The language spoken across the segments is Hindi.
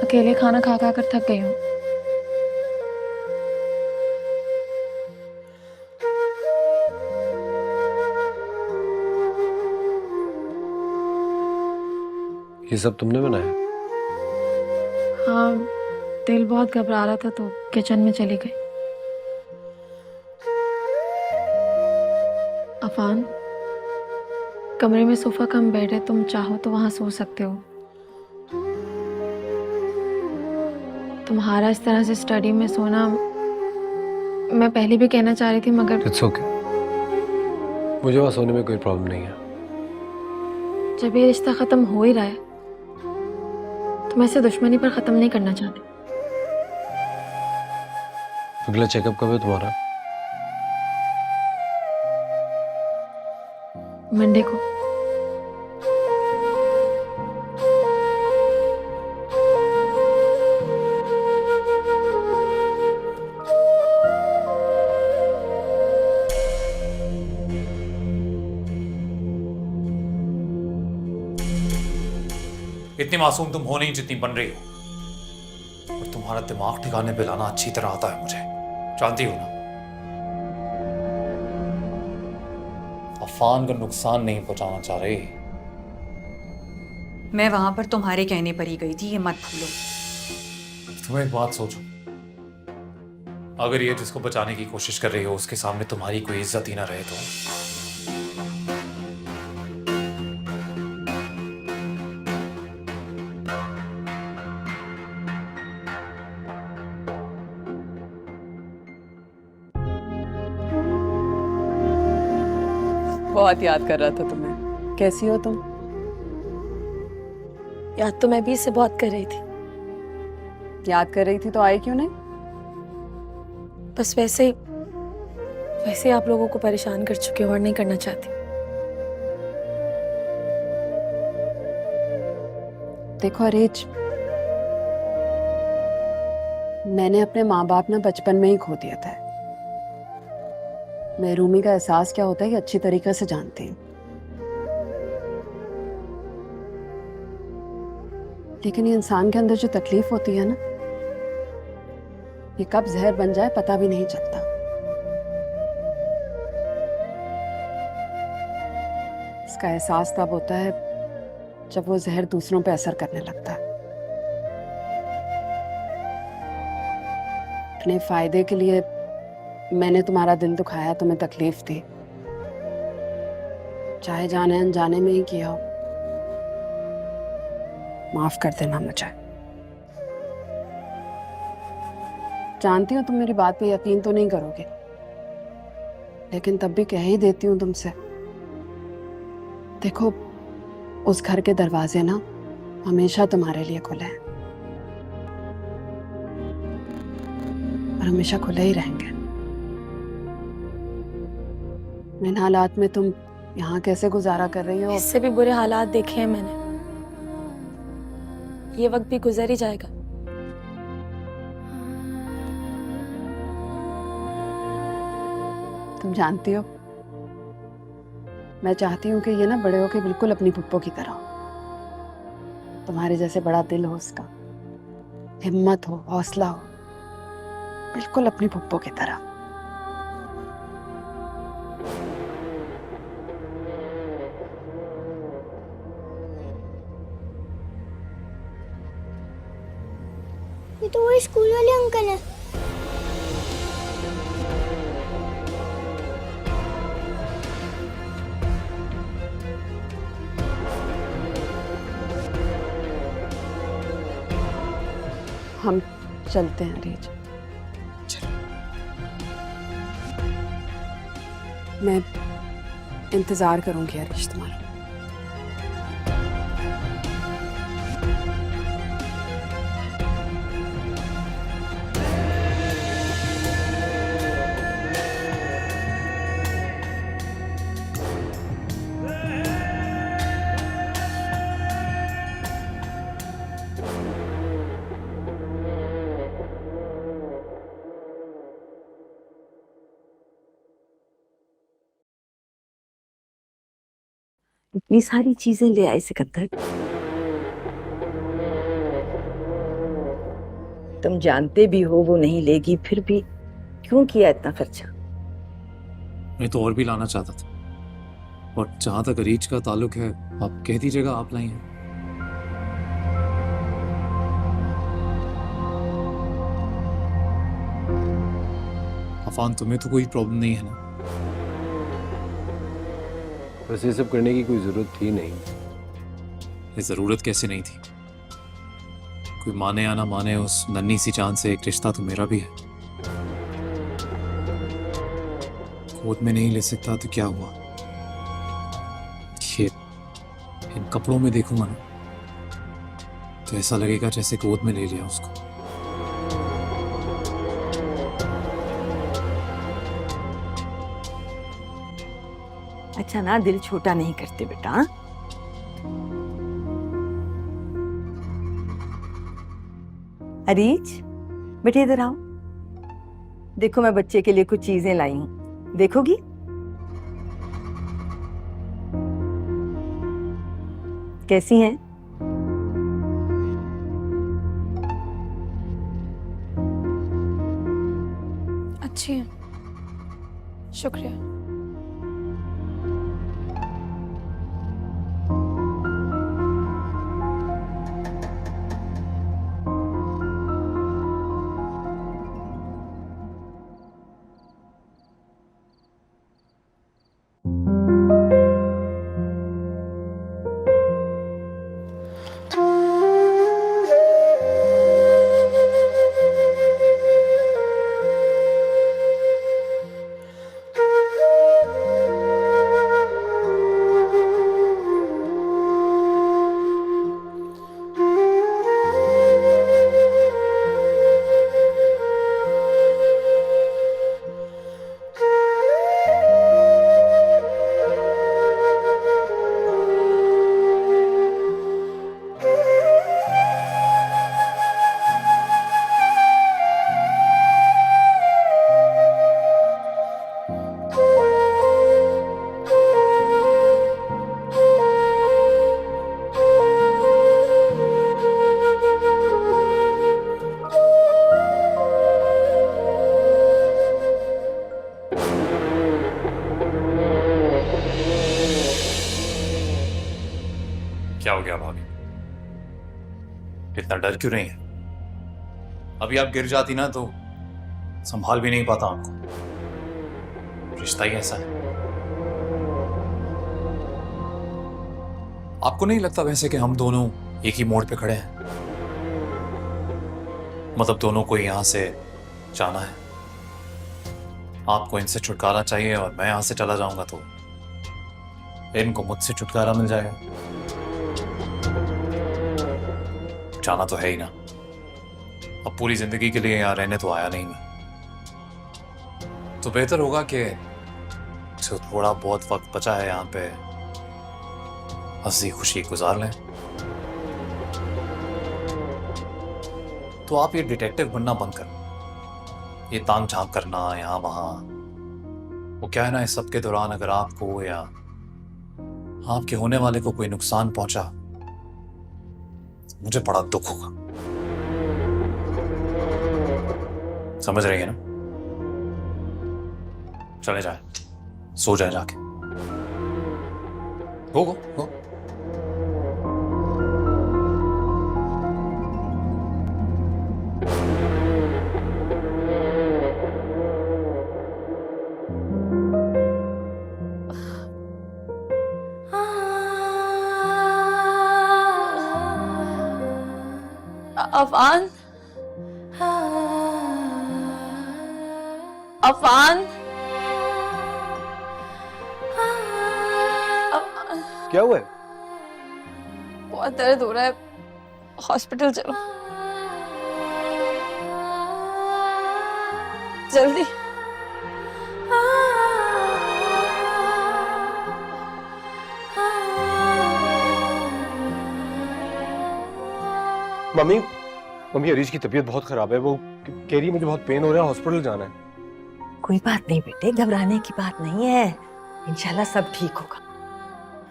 अकेले खाना खा खा कर थक गई हूँ। ये सब तुमने बनाया? हाँ, दिल बहुत घबरा रहा था तो किचन में चली गई। अफान, कमरे में सोफा कम बेड है, तुम चाहो तो वहां सो सकते हो। तुम्हारा इस तरह से स्टडी में सोना मैं पहले भी कहना चाह रही थी, मगर इट्स ओके, मुझे वहां सोने में कोई प्रॉब्लम नहीं है। जब ये रिश्ता खत्म हो ही रहा है तो मैं इसे दुश्मनी पर खत्म नहीं करना चाहती। अगला चेकअप कब है तुम्हारा? मंडे को। इतनी मासूम तुम हो नहीं जितनी बन रही हो, और तुम्हारा दिमाग ठिकाने पे लाना अच्छी तरह आता है मुझे, जानती हो ना। अफान का नुकसान नहीं पहुंचाना चाह रहे। मैं वहां पर तुम्हारे कहने पर ही गई थी, ये मत भूलो। तुम एक बात सोचो, अगर ये जिसको बचाने की कोशिश कर रही हो उसके सामने तुम्हारी कोई इज्जत ही ना रहे तो। बहुत याद कर रहा था तुम्हें। कैसी हो तुम? याद तो मैं भी इससे बहुत कर रही थी। याद कर रही थी तो आई क्यों नहीं? बस वैसे आप लोगों को परेशान कर चुके हो और नहीं करना चाहती। देखो अरेज, मैंने अपने माँ बाप ना बचपन में ही खो दिया था। मैं रूमी का एहसास क्या होता है ये अच्छी तरीके से जानती हूँ। लेकिन ये इंसान के अंदर जो तकलीफ होती है ना, ये कब जहर बन जाए पता भी नहीं चलता। इसका एहसास तब होता है जब वो जहर दूसरों पे असर करने लगता है। अपने फायदे के लिए मैंने तुम्हारा दिल दुखाया, तुम्हें तकलीफ दी, चाहे जाने अनजाने में ही किया हो। माफ कर देना मुझे। जानती हूँ तुम मेरी बात पे यकीन तो नहीं करोगे, लेकिन तब भी कह ही देती हूँ तुमसे। देखो, उस घर के दरवाजे ना हमेशा तुम्हारे लिए खुले हैं और हमेशा खुले ही रहेंगे। इन हालात में तुम यहाँ कैसे गुजारा कर रही हो? इससे भी बुरे हालात देखे हैं मैंने। ये वक्त भी गुजर ही जाएगा। तुम जानती हो, मैं चाहती हूँ कि ये ना बड़े होके बिल्कुल अपनी पुप्पो की तरह हो। तुम्हारे जैसे बड़ा दिल हो उसका, हिम्मत हो, हौसला हो, बिल्कुल अपनी पुप्पो की तरह। ये तो वही स्कूल वाले अंकल हैं। हम चलते हैं अरीज। मैं इंतजार करूंगी अरीज तुम्हारा। इतनी सारी चीजें ले आए सिकंदर। तुम जानते भी हो वो नहीं लेगी, फिर भी क्यों किया इतना खर्चा? मैं तो और भी लाना चाहता था, और जहां तक अरीज का ताल्लुक है, आप कह दीजिएगा आप लाई हैं। अफान, तुम्हें तो कोई प्रॉब्लम नहीं है ना? वैसे ये सब करने की कोई जरूरत थी नहीं। ये जरूरत कैसे नहीं थी? कोई माने या ना माने, उस नन्ही सी जान से एक रिश्ता तो मेरा भी है। गोद में नहीं ले सकता तो क्या हुआ? ये इन कपड़ों में देखूंगा ना तो ऐसा लगेगा जैसे गोद में ले लिया उसको। अच्छा ना, दिल छोटा नहीं करते बेटा। हाँ? अरीज, बेटे इधर आओ। देखो मैं बच्चे के लिए कुछ चीजें लाई हूं, देखोगी? कैसी हैं? अच्छी है, शुक्रिया। क्या हो गया भाभी? इतना डर क्यों रही है? अभी आप गिर जाती ना तो संभाल भी नहीं पाता आपको। रिश्ता ही ऐसा है। आपको नहीं लगता वैसे कि हम दोनों एक ही मोड़ पे खड़े हैं? मतलब दोनों को यहां से जाना है। आपको इनसे छुटकारा चाहिए और मैं यहां से चला जाऊंगा तो इनको मुझसे छुटकारा मिल जाएगा। जाना तो है ही ना। अब पूरी जिंदगी के लिए यहां रहने तो आया नहीं मैं। तो बेहतर होगा कि जो थोड़ा बहुत वक्त बचा है यहां पे हंसी खुशी गुजार लें। तो आप ये डिटेक्टिव बनना बंद कर, ये तांग झांक करना यहां वहां। वो क्या है ना, इस सब के दौरान अगर आपको या आपके होने वाले को कोई नुकसान पहुंचा, मुझे बड़ा दुख होगा। समझ रही है ना? चले जाए, सो जाए जाके। गो। अफान, अफान, क्या हुआ है? बहुत दर्द हो रहा है, हॉस्पिटल चलो जल्दी। मम्मी अरीज की तबीयत बहुत खराब है। वो कह रही है मुझे बहुत पेन हो रहा है, हॉस्पिटल जाना है। कोई बात नहीं बेटे, घबराने की बात नहीं है। इंशाल्लाह सब ठीक होगा।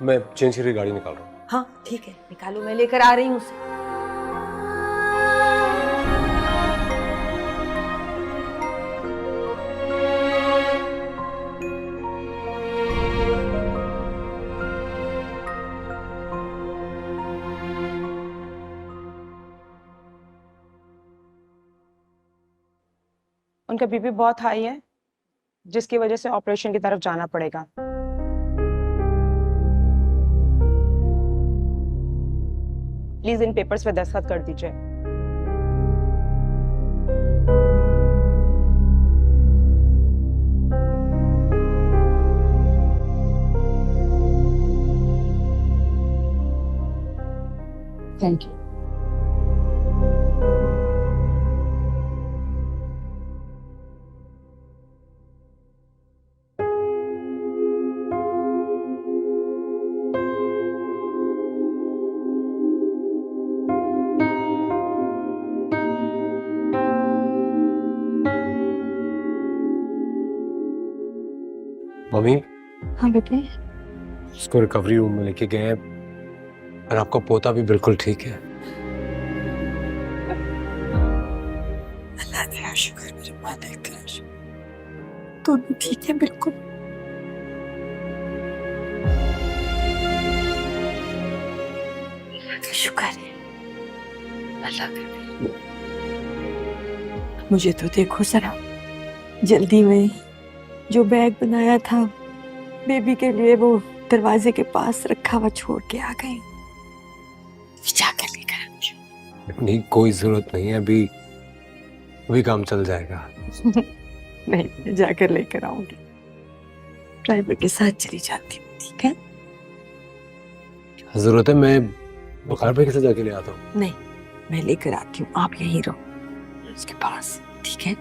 मैं चेंज करके गाड़ी निकाल रहा हूँ। हाँ ठीक है, निकालो, मैं लेकर आ रही हूँ उसे। उनका बीपी बहुत हाई है, जिसकी वजह से ऑपरेशन की तरफ जाना पड़ेगा। प्लीज इन पेपर्स पे दस्तखत कर दीजिए। Thank you. मम्मी, हाँ बेटे, उसको रिकवरी रूम में लेके गए हैं और आपका पोता भी बिल्कुल ठीक है। अल्लाह तेरा शुक्र मेरे मालिक तेरा। तो भी ठीक है बिल्कुल। शुक्र है अल्लाह का। मुझे तो देखो जरा, जल्दी में जो बैग बनाया था बेबी के लिए वो दरवाजे के पास रखा हुआ छोड़ के आ गई। जाकर लेकर नहीं, कोई जरूरत नहीं है, अभी काम चल जाएगा। नहीं, मैं जाकर लेकर आऊंगी। ड्राइवर के साथ चली जाती हूँ, ठीक है? जरूरत है, मैं बुखार पे कैसे जाके ले आता हूँ। नहीं, मैं लेकर आती हूँ, आप यहीं रहो उसके पास, ठीक है?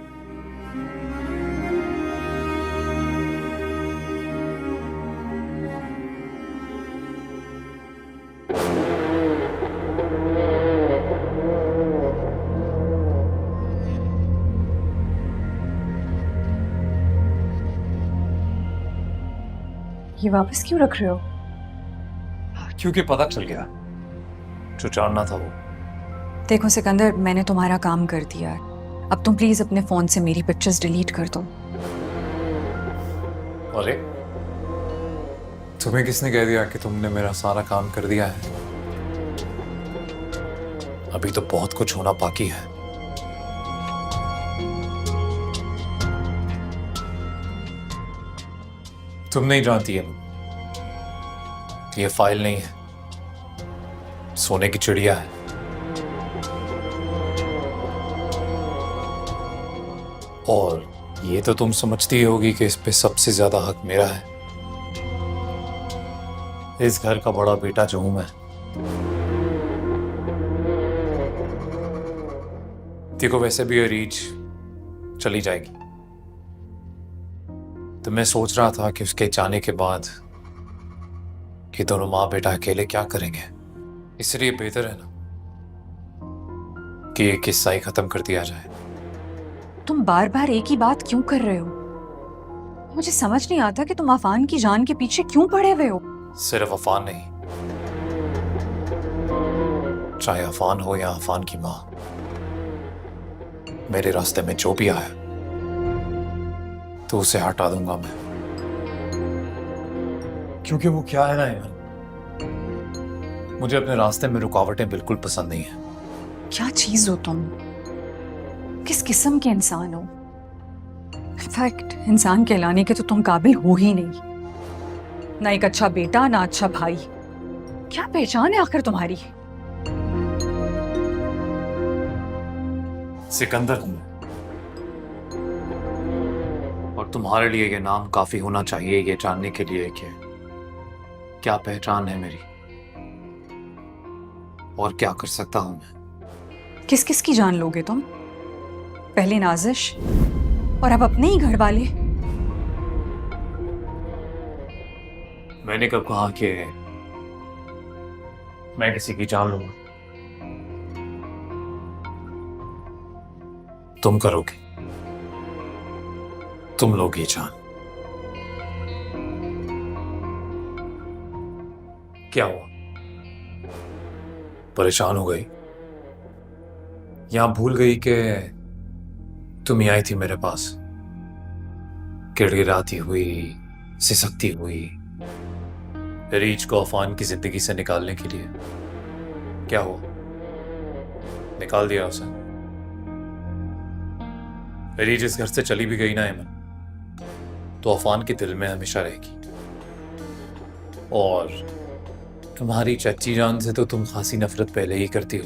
ये वापस क्यों रख रहे हो? क्योंकि पता चल गया जो जानना था वो। देखो सिकंदर, मैंने तुम्हारा काम कर दिया है। अब तुम प्लीज अपने फोन से मेरी पिक्चर्स डिलीट कर दो। अरे तुम्हें किसने कह दिया कि तुमने मेरा सारा काम कर दिया है? अभी तो बहुत कुछ होना बाकी है। तुम नहीं जानती है कि ये फाइल नहीं है, सोने की चिड़िया है। और ये तो तुम समझती होगी कि इस पे सबसे ज्यादा हक मेरा है। इस घर का बड़ा बेटा जो हूं मैं। देखो वैसे भी ये रीच चली जाएगी, तो मैं सोच रहा था कि उसके जाने के बाद ये दोनों माँ बेटा अकेले क्या करेंगे। इसलिए बेहतर है ना कि ये किस्सा ही खत्म कर दिया जाए। तुम बार बार एक ही बात क्यों कर रहे हो? मुझे समझ नहीं आता कि तुम अफान की जान के पीछे क्यों पड़े हुए हो। सिर्फ अफान नहीं, चाहे अफान हो या अफान की माँ, मेरे रास्ते में जो भी आया तो उसे हटा दूंगा मैं। क्योंकि वो क्या है ना ईमान, मुझे अपने रास्ते में रुकावटें बिल्कुल पसंद नहीं है। क्या चीज हो तुम? किस किस्म के इंसान हो? इनफैक्ट इंसान कहलाने के तो तुम काबिल हो ही नहीं। ना एक अच्छा बेटा, ना अच्छा भाई। क्या पहचान है आखिर तुम्हारी? सिकंदर हूं मैं, और तुम्हारे लिए ये नाम काफी होना चाहिए ये जानने के लिए कि क्या पहचान है मेरी और क्या कर सकता हूं मैं। किस किस की जान लोगे तुम? पहले नाजिश और अब अपने ही घर वाले। मैंने कब कहा कि मैं किसी की जान लूंगा? तुम करोगे, तुम लोगे जान। क्या हुआ, परेशान हो गई या भूल गई कि तुम ही आई थी मेरे पास, गिड़गिड़ाती हुई, सिसकती हुई, रीच को अफान की जिंदगी से निकालने के लिए? क्या हुआ, निकाल दिया उसे? मेरी जिस घर से चली भी गई ना एमन, तो अफान के दिल में हमेशा रहेगी। और तुम्हारी चच्ची जान से तो तुम खासी नफरत पहले ही करती हो,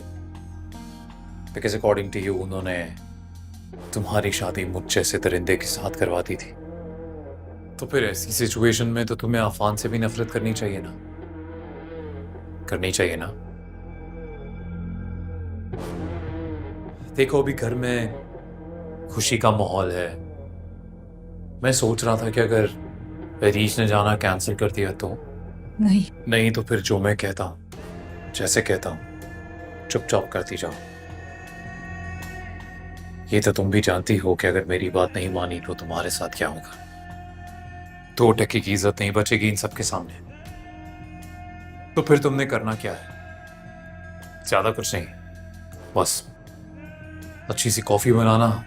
बिकॉज अकॉर्डिंग टू यू उन्होंने तुम्हारी शादी मुझ जैसे दरिंदे के साथ करवा दी थी। तो फिर ऐसी सिचुएशन में तो तुम्हें अफान से भी नफरत करनी चाहिए ना, करनी चाहिए ना। देखो अभी घर में खुशी का माहौल है। मैं सोच रहा था कि अगर रीच ने जाना कैंसिल कर दिया तो नहीं तो फिर जो मैं कहता हूं, जैसे कहता हूं, चुपचाप करती जाओ। ये तो तुम भी जानती हो कि अगर मेरी बात नहीं मानी तो तुम्हारे साथ क्या होगा। 2 टके की इज्जत नहीं बचेगी इन सबके सामने। तो फिर तुमने करना क्या है? ज्यादा कुछ नहीं, बस अच्छी सी कॉफी बनाना,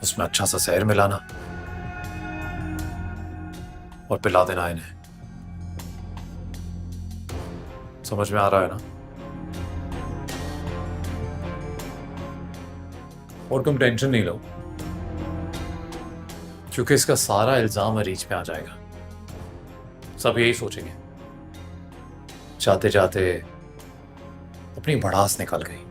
उसमें अच्छा सा शहर मिलाना और पिला देना इन्हें। समझ में आ रहा है ना? और तुम टेंशन नहीं लो, क्योंकि इसका सारा इल्जाम अरीज पे आ जाएगा। सब यही सोचेंगे जाते जाते अपनी भड़ास निकल गई।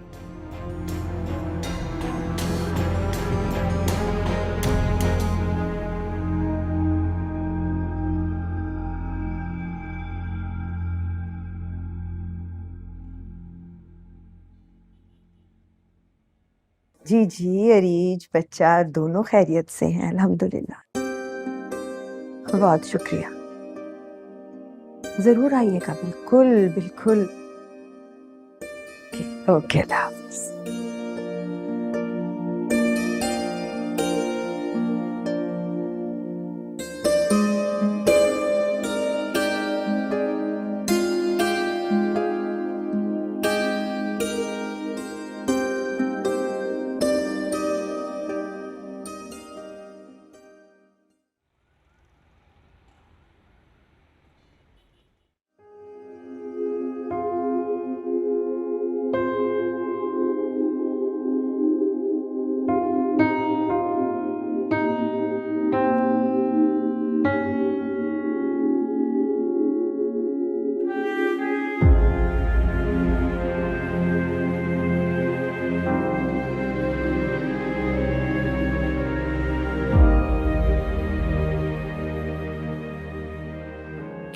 जी जी, अरीज बच्चा दोनों खैरियत से हैं अल्हम्दुलिल्लाह। बहुत शुक्रिया, जरूर आइएगा। बिल्कुल बिल्कुल। ओके, अल्लाह हाफ़िज़।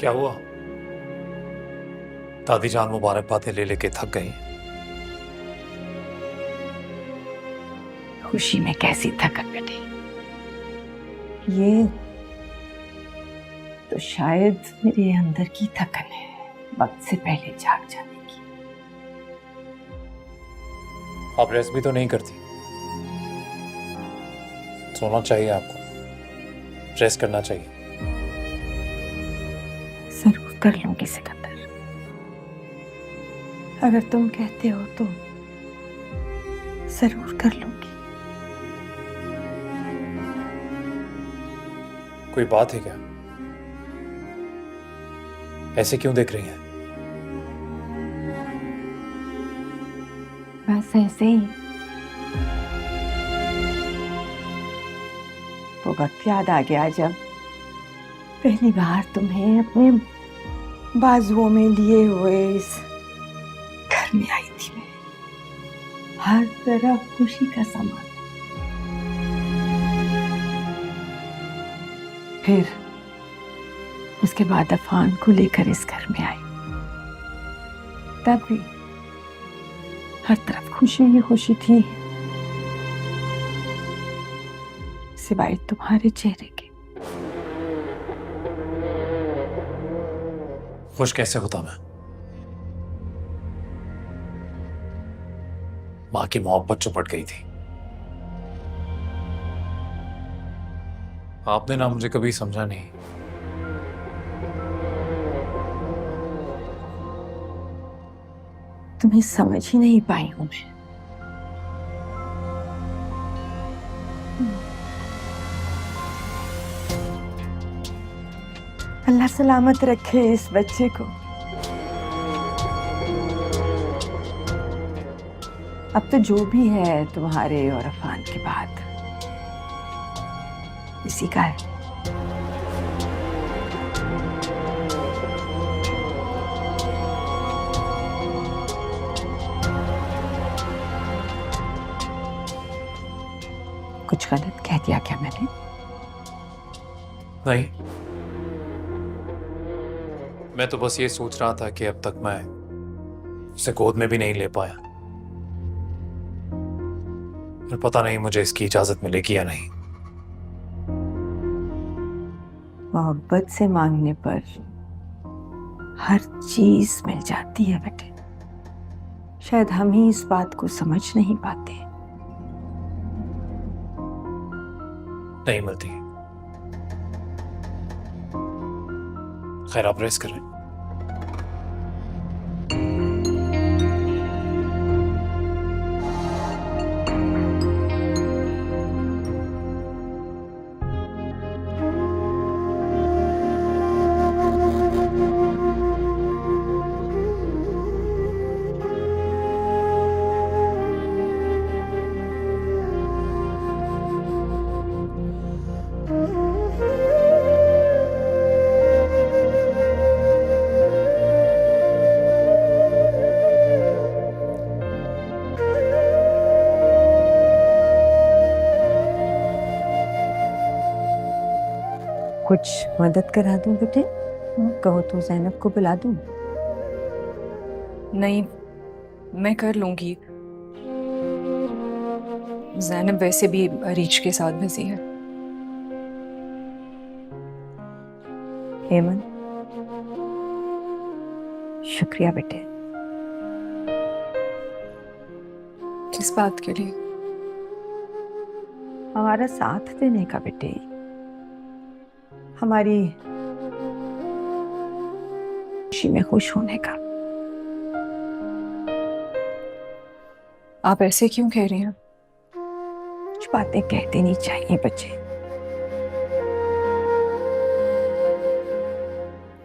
क्या हुआ? दादी जान मुबारकबादें ले लेके थक गई। खुशी में कैसी थकन बेटे। ये तो शायद मेरे अंदर की थकन है, वक्त से पहले जाग जाने की। आप रेस्ट भी तो नहीं करती। सोना चाहिए आपको, रेस्ट करना चाहिए। जरूर कर लूंगी सिकंदर, अगर तुम कहते हो तो जरूर कर लूंगी। कोई बात है क्या? ऐसे क्यों देख रही हैं? बस ऐसे ही। वो वक्त याद आ गया जब पहली बार तुम्हें अपने बाजुओं में लिए हुए इस घर में आई थी मैं। हर तरफ खुशी का सामान। फिर उसके बाद अफान को लेकर इस घर में आई, तब भी हर तरफ खुशी ही खुशी थी, सिवाय तुम्हारे चेहरे के। खुश कैसे होता मैं? मां की मोहब्बत चुपट गई थी। आपने ना मुझे कभी समझा नहीं। तुम्हें समझ ही नहीं पाई हूं मैं। अल्लाह सलामत रखे इस बच्चे को। अब तो जो भी है तुम्हारे और अफान के बाद इसी का है। कुछ गलत कह दिया क्या मैंने? नहीं, मैं तो बस ये सोच रहा था कि अब तक मैं उसे गोद में भी नहीं ले पाया, और पता नहीं मुझे इसकी इजाजत मिलेगी या नहीं। मोहब्बत से मांगने पर हर चीज मिल जाती है बेटे। शायद हम ही इस बात को समझ नहीं पाते। नहीं मिलती। खैर, आप रेस्ट करें। कुछ मदद करा दूं बेटे? कहो तो ज़ैनब को बुला दूं? नहीं, मैं कर लूंगी। ज़ैनब वैसे भी अरीज के साथ बिजी है। हेमंत, शुक्रिया बेटे। किस बात के लिए? हमारा साथ देने का बेटे, हमारी खुशी में खुश होने का। आप ऐसे क्यों कह रही हैं? कुछ बातें कह देनी चाहिए बच्चे।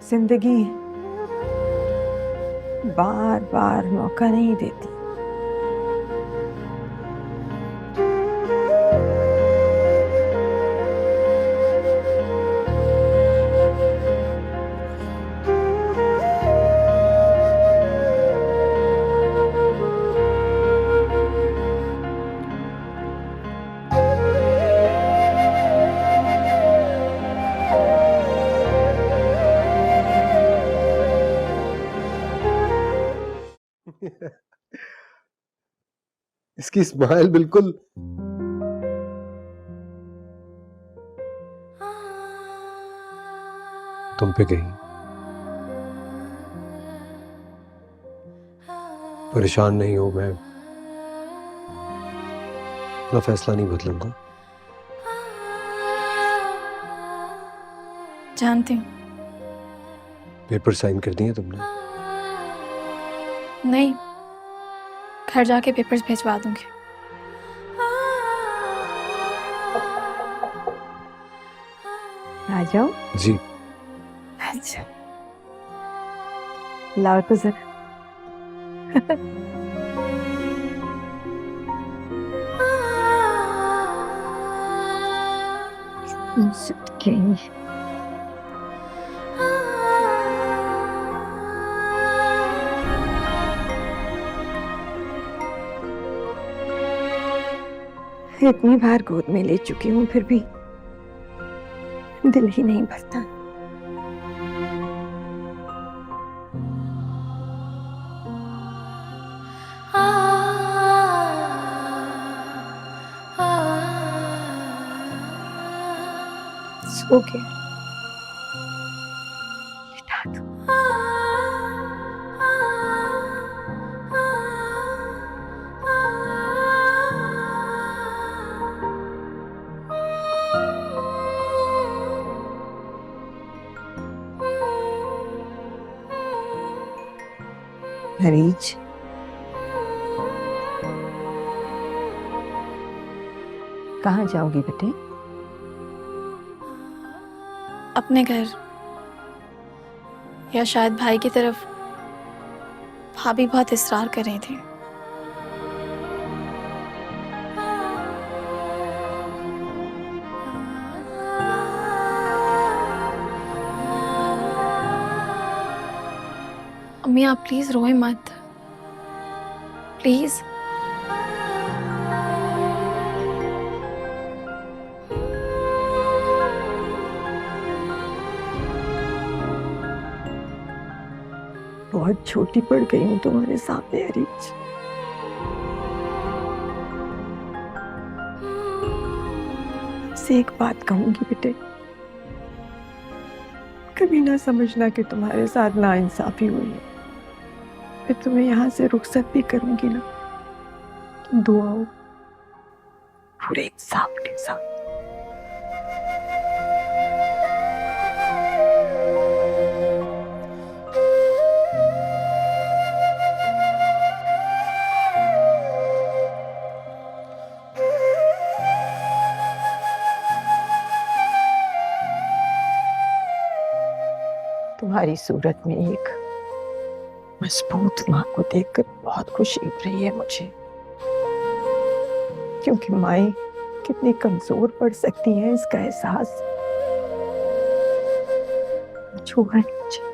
जिंदगी बार बार मौका नहीं देती। इसकी स्माइल बिल्कुल तुम पे गई। परेशान नहीं हो, मैं अपना फैसला नहीं बदलूंगा। जानती हूँ। पेपर साइन कर दिए तुमने? नहीं, घर जाके पेपर्स भिजवा दूंगी। आ जाओ। जी। अच्छा, लाओ तो जरा। इतनी बार गोद में ले चुकी हूँ, फिर भी दिल ही नहीं भरता। सो के लिटा दो। हरीज, कहाँ जाओगी बेटे? अपने घर, या शायद भाई की तरफ। भाभी बहुत इसरार कर रही थी। मम्मी आप प्लीज रोए मत, प्लीज। बहुत छोटी पड़ गई हूँ तुम्हारे सामने अरीज। से एक बात कहूंगी बेटे, कभी ना समझना कि तुम्हारे साथ नाइंसाफी हुई है। मैं तुम्हें यहाँ से रुखसत भी करूंगी ना, तुम दुआओं पूरे इंसाफ के साथ। तुम्हारी सूरत में एक मजबूत माँ को देखकर बहुत खुशी हो रही है मुझे, क्योंकि माएं कितनी कमजोर पड़ सकती हैं इसका एहसास हुआ है मुझे।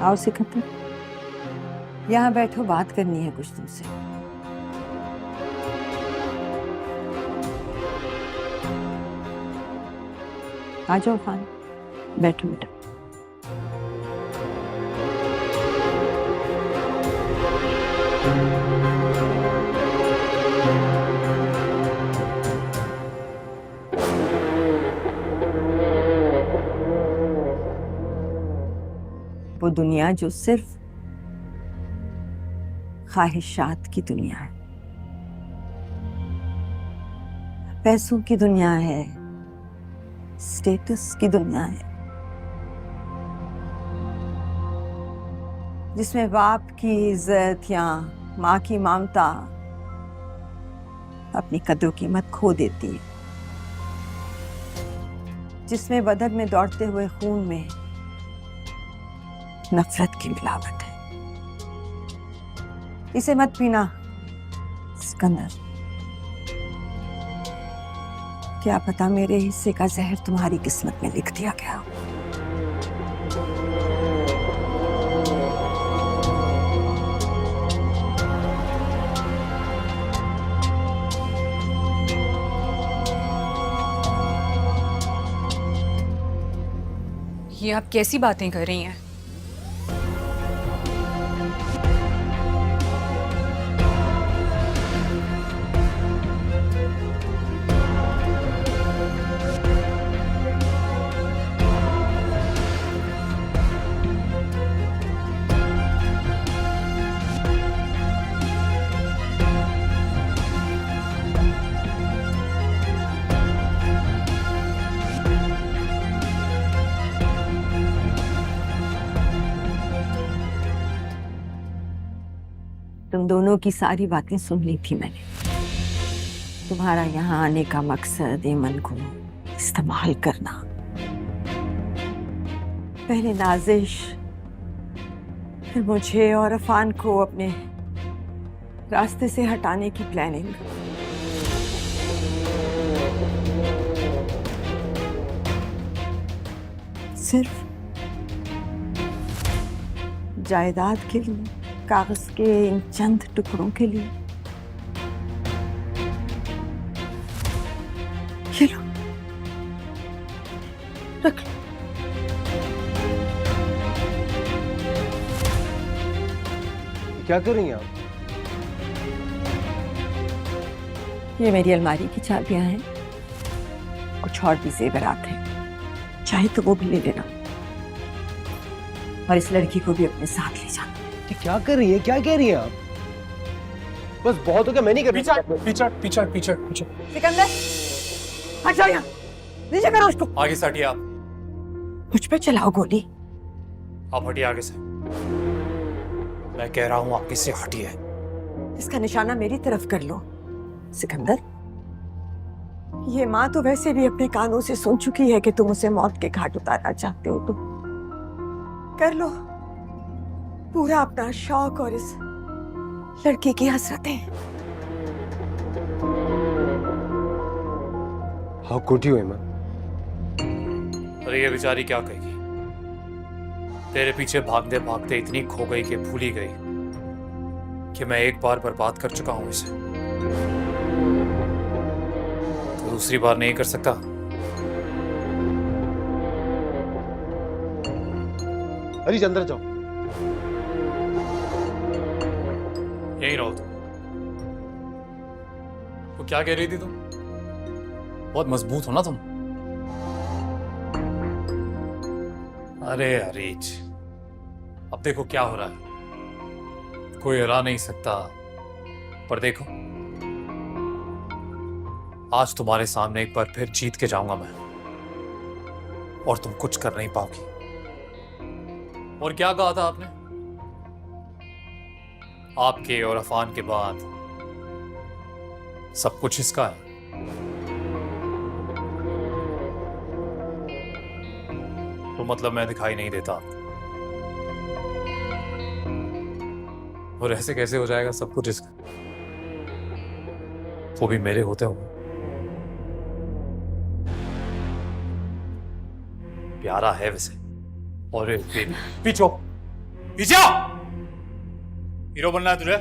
आओ सिकंदर, यहाँ बैठो, बात करनी है कुछ तुमसे। आ जाओ खान, बैठो बेटा। वो दुनिया जो सिर्फ ख्वाहिशात की दुनिया है, पैसों की दुनिया है, स्टेटस की दुनिया है, जिसमें बाप की इज्जत या माँ की ममता अपनी कदर कीमत खो देती है, जिसमें बदन में दौड़ते हुए खून में नफरत की मिलावट है। इसे मत पीना सिकंदर, क्या पता मेरे हिस्से का जहर तुम्हारी किस्मत में लिख दिया गया हो। ये आप कैसी बातें कर रही हैं? तुम दोनों की सारी बातें सुन ली थी मैंने। तुम्हारा यहाँ आने का मकसद एमन को इस्तेमाल करना। पहले नाजिश, फिर मुझे और अफान को अपने रास्ते से हटाने की प्लानिंग। सिर्फ जायदाद के लिए, कागज के इन चंद टुकड़ों के लिए। ये लो, रख लो। क्या कर रही हैं आप? ये मेरी अलमारी की चाबियां हैं। कुछ और भी जेवरात हैं, चाहे तो वो भी ले लेना। और इस लड़की को भी अपने साथ ले जाना। ये क्या कर रही है? क्या कह रही हैं आप? बस बहुत हो गया, मैं नहीं कर रही। पीछे पीछे पीछे पीछे। सिकंदर, हट जाओ यहाँ, नीचे करो उसको। आगे से हटिए आप। मुझ पे चलाओ गोली। आप हटिए आगे से। मैं कह रहा हूँ आगे से हटिए। इसका निशाना मेरी तरफ कर लो। सिकंदर, ये माँ तो वैसे भी अपने कानों से सुन चुकी है कि तुम उसे मौत के घाट उतारना चाहते हो, तो कर लो पूरा अपना शौक और इस लड़की की हसरतें। हाउ कुड यू एमन? अरे ये बेचारी क्या कहेगी? तेरे पीछे भागते भागते इतनी खो गई कि भूल ही गई कि मैं एक बार बर्बाद कर चुका हूं इसे, तो दूसरी बार नहीं कर सकता। अरे अंदर जाओ। यही रहो तुम। वो क्या कह रही थी तुम? बहुत मजबूत हो ना तुम। अरे अरीज, अब देखो क्या हो रहा है। कोई हरा नहीं सकता, पर देखो आज तुम्हारे सामने एक बार फिर जीत के जाऊंगा मैं, और तुम कुछ कर नहीं पाओगी। और क्या कहा था आपने? आपके और अफान के बाद सब कुछ इसका है। तो मतलब मैं दिखाई नहीं देता आपको? और ऐसे कैसे हो जाएगा सब कुछ इसका, वो भी मेरे होते हुए? प्यारा है वैसे। और पीछो पीछे हीरो बनना है तुझे?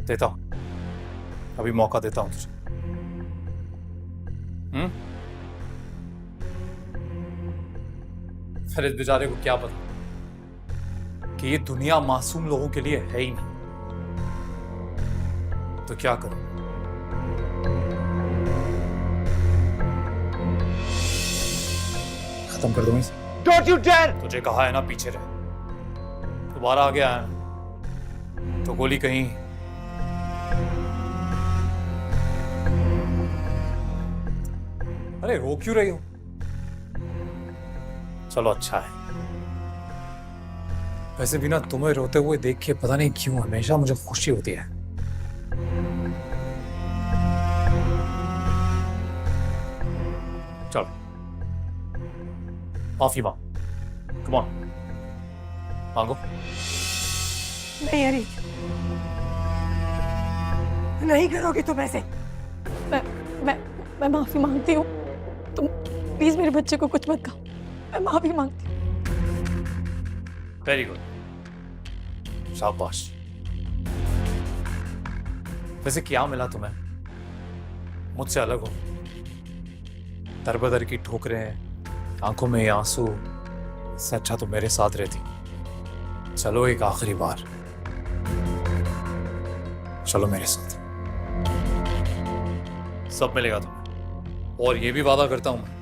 देता हूं, अभी मौका देता हूं तुझे। फिर इस बेचारे को क्या पता कि ये दुनिया मासूम लोगों के लिए है ही नहीं, तो क्या करूं? खत्म कर दूं इसे। Don't you dare! तुझे कहा है ना पीछे रह। दोबारा आ गया है तो गोली कहीं। अरे रो क्यों रही हो? चलो अच्छा है। वैसे भी ना तुम्हें रोते हुए देख के पता नहीं क्यों हमेशा मुझे खुशी होती है। चलो माफी मांग, कम ऑन मांगो। नहीं अरे, नहीं करोगे तुम ऐसे। मैं माफी मांगती हूँ। तुम प्लीज मेरे बच्चे को कुछ मत कहो। मैं माफी मांगती हूँ। वेरी गुड, शाबाश। वैसे क्या मिला तुम्हें? मुझसे अलग हो, दरबदर की ठोकरें, आंखों में आंसू। इससे अच्छा तो मेरे साथ रहती। चलो एक आखिरी बार, चलो मेरे साथ, सब मिलेगा तुम्हें। और ये भी वादा करता हूं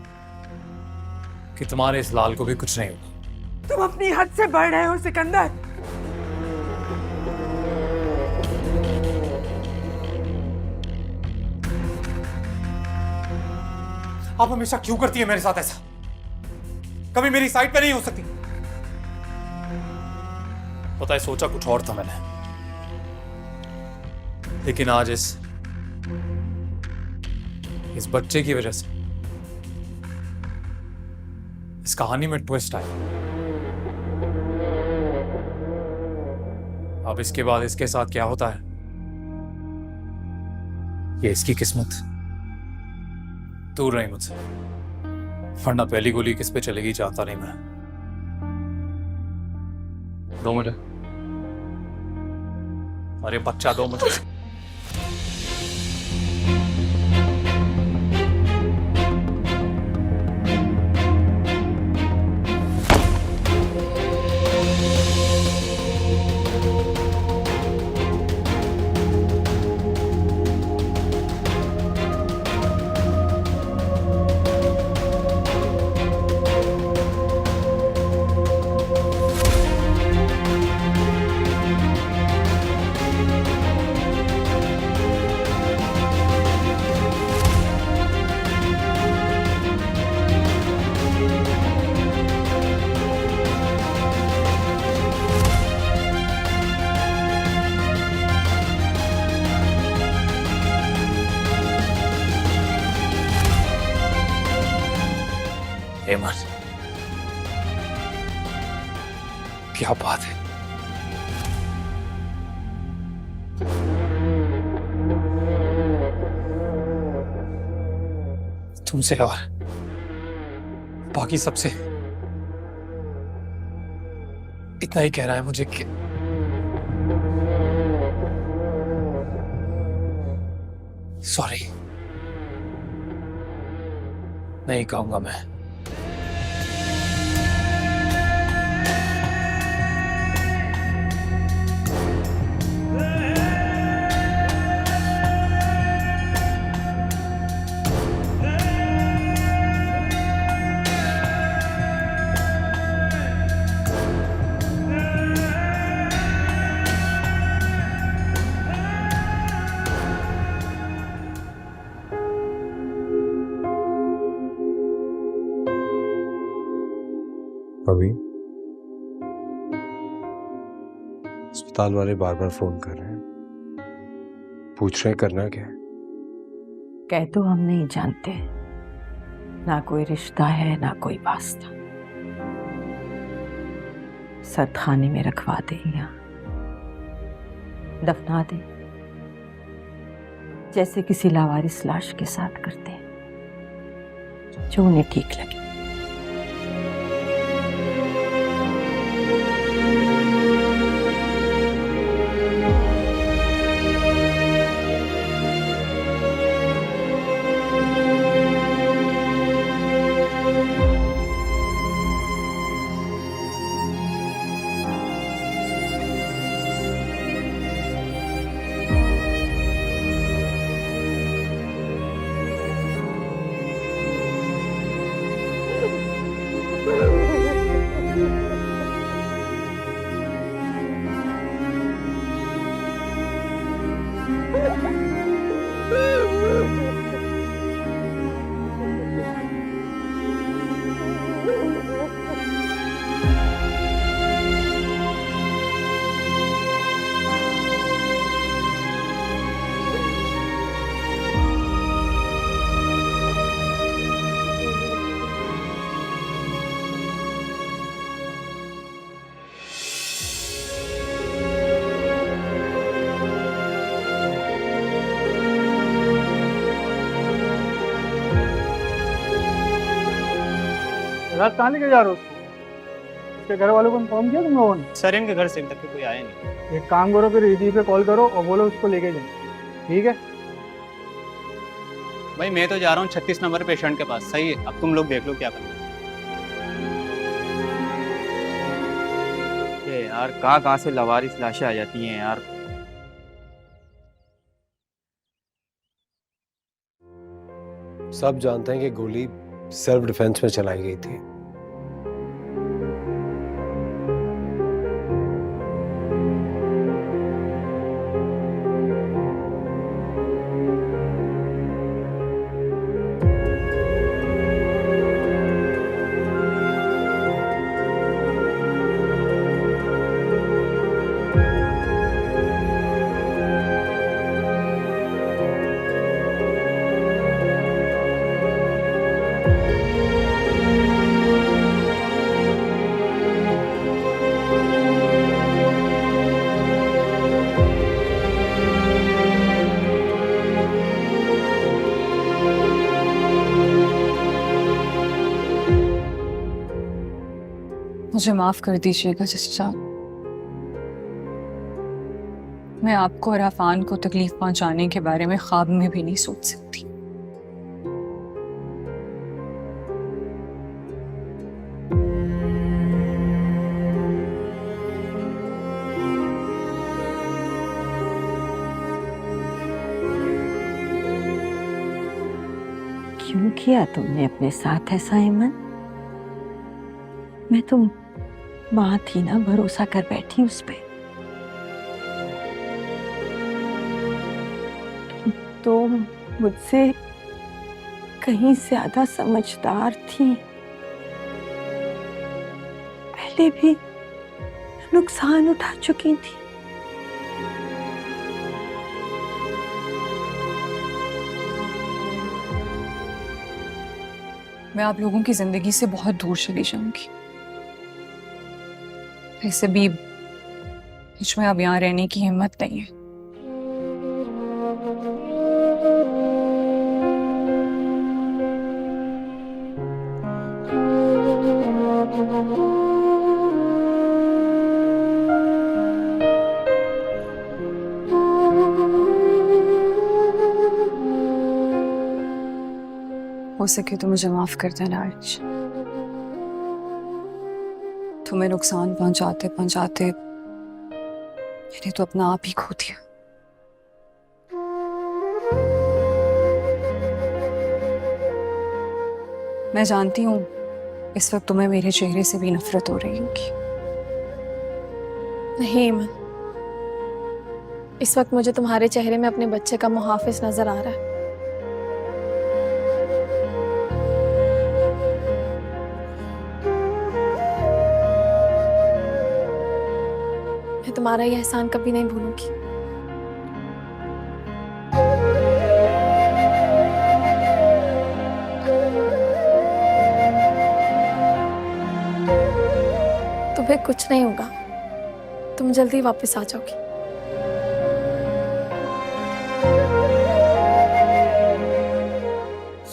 कि तुम्हारे इस लाल को भी कुछ नहीं होगा। तुम अपनी हद से बढ़ रहे हो सिकंदर। आप हमेशा क्यों करती है मेरे साथ ऐसा? कभी मेरी साइड पे नहीं हो सकती? पता है सोचा कुछ और था मैंने, लेकिन आज इस बच्चे की वजह से इस कहानी में ट्विस्ट आई। अब इसके बाद इसके साथ क्या होता है ये इसकी किस्मत। दूर रही मुझसे, वरना पहली गोली किस पे चलेगी जानता नहीं मैं। 2 मुझे, अरे बच्चा 2 मुझे। हेमंत, क्या बात है। तुमसे और बाकी सबसे इतना ही कहना है मुझे कि सॉरी नहीं कहूंगा मैं। अभी अस्पताल वाले बार बार फोन कर रहे हैं, पूछ रहे हैं करना क्या है। कह तो हम नहीं जानते, ना कोई रिश्ता है ना कोई वास्ता। सरखाने में रखवा दे या दफना दे, जैसे किसी लावारिस लाश के साथ करते हैं, जो उन्हें ठीक लगे। रात कहाँ लेके जा रहे हो उसको? उसके घर वालों को इन्फॉर्म किया तुम लोगों ने? सर इनके घर से अभी तक कोई आया नहीं। एक काम करो, फिर ईदी पे कॉल करो और बोलो उसको लेके जाए, ठीक है? भाई मैं तो जा रहा हूँ 36 नंबर पेशेंट के पास। सही है, अब तुम लोग देख लो क्या करना है। ये यार कहाँ से लवारिस लाशें आ जाती हैं यार। सब जानते हैं कि गोली सेल्फ डिफेंस में चलाई गई थी। मुझे माफ कर दीजिएगा चचा। मैं आपको और अफान को तकलीफ पहुंचाने के बारे में ख्वाब में भी नहीं सोच सकती। क्यों किया तुमने अपने साथ ऐसा ऐमन? मैं तो माँ थी ना, भरोसा कर बैठी उस पे। तो मुझसे कहीं ज्यादा समझदार थी। पहले भी नुकसान उठा चुकी थी। मैं आप लोगों की जिंदगी से बहुत दूर चली जाऊंगी। ऐसे भी मुझ में अब यहाँ रहने की हिम्मत नहीं है। हो सके तो मुझे माफ कर देना आज। तुम्हें नुकसान पहुंचाते पहुंचाते मैंने तो अपना आप ही खो दिया। मैं जानती हूँ इस वक्त तुम्हें मेरे चेहरे से भी नफरत हो रही होगी। नहीं ईमन, इस वक्त मुझे तुम्हारे चेहरे में अपने बच्चे का मुहाफिज नजर आ रहा है। मैं तुम्हारा ये एहसान कभी नहीं भूलूंगी। तुम्हें कुछ नहीं होगा, तुम जल्दी वापस आ जाओगी।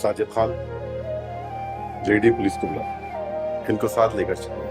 साजिद खान, जेडी पुलिस को बुला, इनको साथ लेकर चलो।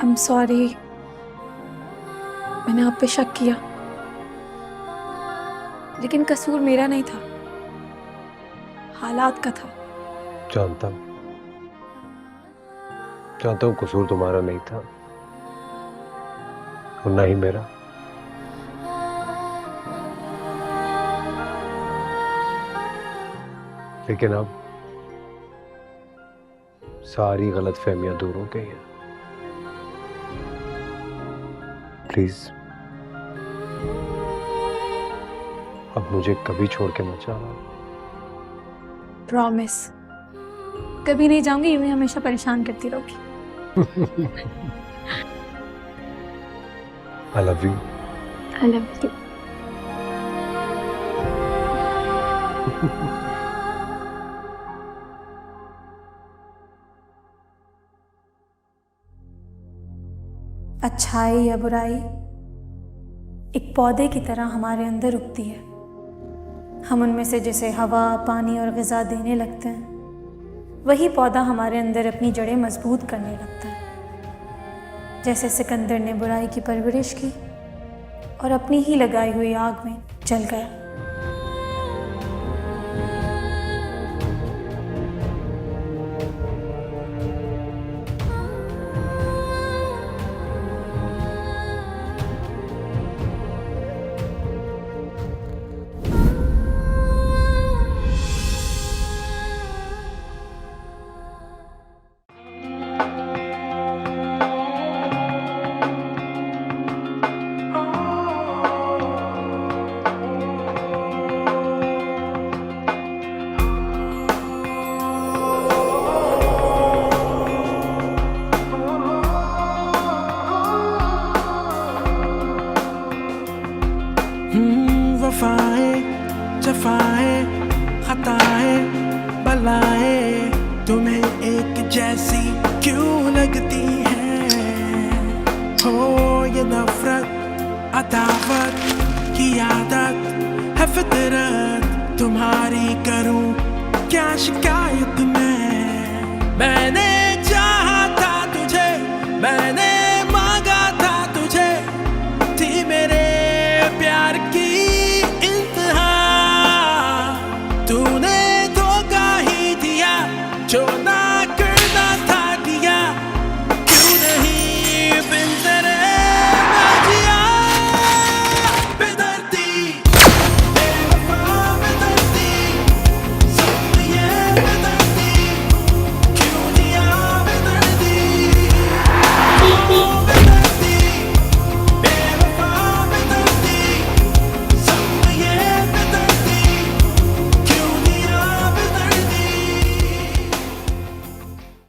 I'm sorry, मैंने आप पे शक किया, लेकिन कसूर मेरा नहीं था, हालात का था। जानता हूँ कसूर तुम्हारा नहीं था और ना ही मेरा। लेकिन अब सारी गलतफहमियां दूर हो गई हैं। प्लीज अब मुझे कभी छोड़ के मत जाना। प्रॉमिस, कभी नहीं जाऊंगी, यूं ही हमेशा परेशान करती रहोगी। I love you. I love you. अच्छाई या बुराई एक पौधे की तरह हमारे अंदर उगती है। हम उनमें से जैसे हवा, पानी और ग़िज़ा देने लगते हैं, वही पौधा हमारे अंदर अपनी जड़ें मजबूत करने लगता है। जैसे सिकंदर ने बुराई की परवरिश की और अपनी ही लगाई हुई आग में जल गया। वफाएं जफाएं खताएं बलाएं तुम्हें एक जैसी क्यों लगती हैं? हो ये नफरत अदावत की आदत है फितरत तुम्हारी, करूं क्या शिकायत मैंने